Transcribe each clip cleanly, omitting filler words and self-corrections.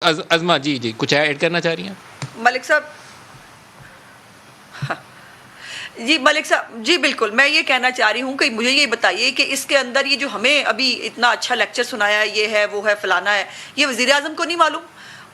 ازما جی کچھ ایڈ کرنا چاہ رہی ہیں؟ ملک صاحب جی ملک صاحب جی بالکل میں یہ کہنا چاہ رہی ہوں کہ مجھے یہ بتائیے کہ اس کے اندر یہ جو ہمیں ابھی اتنا اچھا لیکچر سنایا یہ ہے وہ ہے فلانا ہے، یہ وزیر اعظم کو نہیں معلوم؟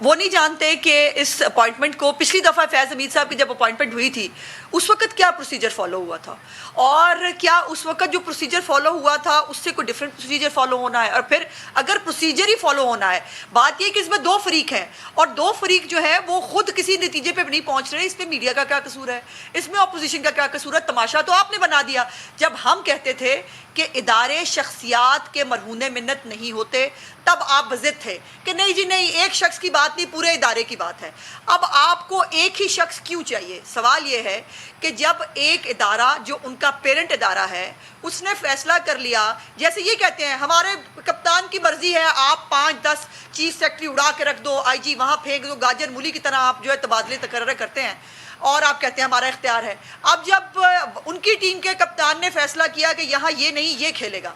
وہ نہیں جانتے کہ اس اپوائنٹمنٹ کو پچھلی دفعہ فیض حمید صاحب کی جب اپوائنٹمنٹ ہوئی تھی اس وقت کیا پروسیجر فالو ہوا تھا، اور کیا اس وقت جو پروسیجر فالو ہوا تھا اس سے کوئی ڈیفرنٹ پروسیجر فالو ہونا ہے؟ اور پھر اگر پروسیجر ہی فالو ہونا ہے، بات یہ کہ اس میں دو فریق ہیں اور دو فریق جو ہے وہ خود کسی نتیجے پہ نہیں پہنچ رہے، اس میں میڈیا کا کیا قصور ہے، اس میں اپوزیشن کا کیا قصور ہے؟ تماشا تو آپ نے بنا دیا جب ہم کہتے تھے کہ ادارے شخصیات کے مرہون منت نہیں ہوتے، تب آپ وضد تھے کہ نہیں جی نہیں ایک شخص کی بات نہیں پورے ادارے کی بات ہے۔ اب آپ کو ایک ہی شخص کیوں چاہیے؟ سوال یہ ہے کہ جب ایک ادارہ جو ان کا پیرنٹ ادارہ ہے اس نے فیصلہ کر لیا، جیسے یہ کہتے ہیں ہمارے کپتان کی مرضی ہے، آپ 5-10 چیف سیکرٹری اڑا کے رکھ دو، آئی جی وہاں پھینک دو، گاجر مولی کی طرح آپ جو ہے تبادلے تقرر کرتے ہیں اور آپ کہتے ہیں ہمارا اختیار ہے۔ اب جب ان کی ٹیم کے کپتان نے فیصلہ کیا کہ یہاں یہ نہیں یہ کھیلے گا،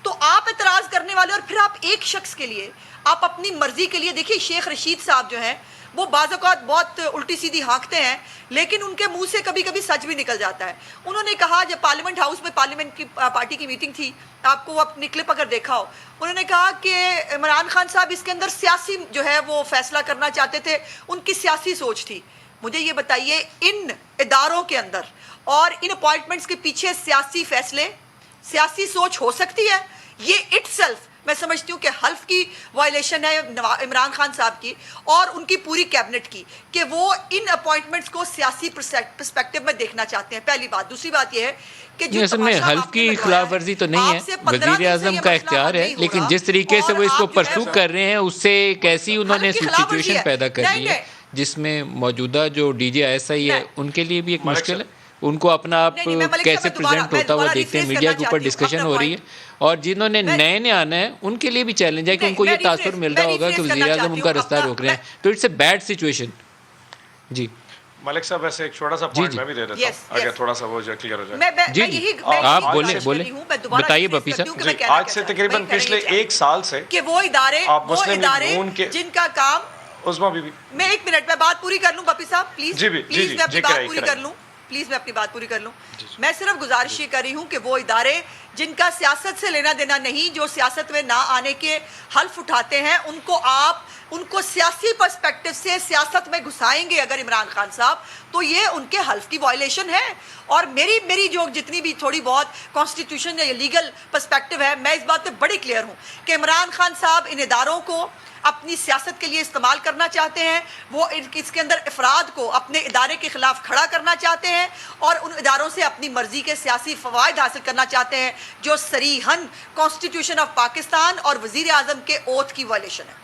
تو آپ اعتراض کرنے والے، اور پھر آپ ایک شخص کے لیے آپ اپنی مرضی کے لیے دیکھیے شیخ رشید صاحب جو ہیں وہ بعض اوقات بہت الٹی سیدھی ہانکتے ہیں لیکن ان کے منہ سے کبھی کبھی سچ بھی نکل جاتا ہے۔ انہوں نے کہا جب پارلیمنٹ ہاؤس میں پارلیمنٹ کی پارٹی کی میٹنگ تھی، آپ کو اپنی کلپ اگر دیکھا ہو، انہوں نے کہا کہ عمران خان صاحب اس کے اندر سیاسی جو ہے وہ فیصلہ کرنا چاہتے تھے، ان کی سیاسی سوچ تھی۔ مجھے یہ بتائیے ان اداروں کے اندر اور ان اپوائنٹمنٹس کے پیچھے سیاسی فیصلے، سیاسی سوچ ہو سکتی ہے؟ یہ اٹ سیلف میں سمجھتی ہوں کہ حلف کی وائلیشن ہے عمران خان صاحب کی اور ان کی پوری کیبنٹ کی کہ وہ ان اپوائنٹمنٹس کو سیاسی پرسپیکٹو میں دیکھنا چاہتے ہیں، پہلی بات۔ دوسری بات یہ ہے کہ جو اصل میں حلف کی خلاف ورزی تو نہیں ہے، وزیر اعظم کا اختیار ہے، لیکن جس طریقے سے وہ اس کو پرسو کر رہے ہیں اس سے کیسی انہوں نے سچویشن پیدا کر لی ہے جس میں موجودہ جو D G I S I ہے ان کے لیے بھی ایک مشکل ہے، ان کو اپنا آپ کیسے پریزنٹ ہوتا وہ دیکھتے ہیں، میڈیا کے اوپر ڈسکشن ہو رہی ہے، اور جنہوں نے نئے آنا ہے ان کے لیے بھی چیلنج ہے کہ ان کو یہ تاثر مل رہا ہوگا کہ وزیر اعظم ان کا رستہ روک رہے ہیں، تو اٹس اے بیڈ سچویشن۔ جی ملک صاحب ایسے ایک چھوٹا سا پوائنٹ میں بھی دے دیتا ہوں اگر تھوڑا سا وہ کلیئر ہو جائے۔ جی آپ بولیں بتائیے بپی صاحب۔ آج سے تقریباً پچھلے 1 سال سے کہ وہ ادارے جن کا کام عظما بی بی میں 1 منٹ میں بات پوری کر لوں بپی صاحب پلیز، جی پلیز میں اپنی بات پوری کر لوں، پلیز میں اپنی بات پوری کر لوں۔ میں صرف گزارش یہ کر رہی ہوں کہ وہ ادارے جن کا سیاست سے لینا دینا نہیں، جو سیاست میں نہ آنے کے حلف اٹھاتے ہیں، ان کو سیاسی پرسپیکٹو سے سیاست میں گھسائیں گے اگر عمران خان صاحب، تو یہ ان کے حلف کی وائلیشن ہے۔ اور میری جو جتنی بھی تھوڑی بہت کانسٹیٹیوشن یا لیگل پرسپیکٹو ہے، میں اس بات پہ بڑی کلیئر ہوں کہ عمران خان صاحب ان اداروں کو اپنی سیاست کے لیے استعمال کرنا چاہتے ہیں، وہ اس کے اندر افراد کو اپنے ادارے کے خلاف کھڑا کرنا چاہتے ہیں اور ان اداروں سے اپنی مرضی کے سیاسی فوائد حاصل کرنا چاہتے ہیں جو صریحاً کانسٹیٹیوشن آف پاکستان اور وزیر اعظم کے اوتھ کی وائلیشن ہے۔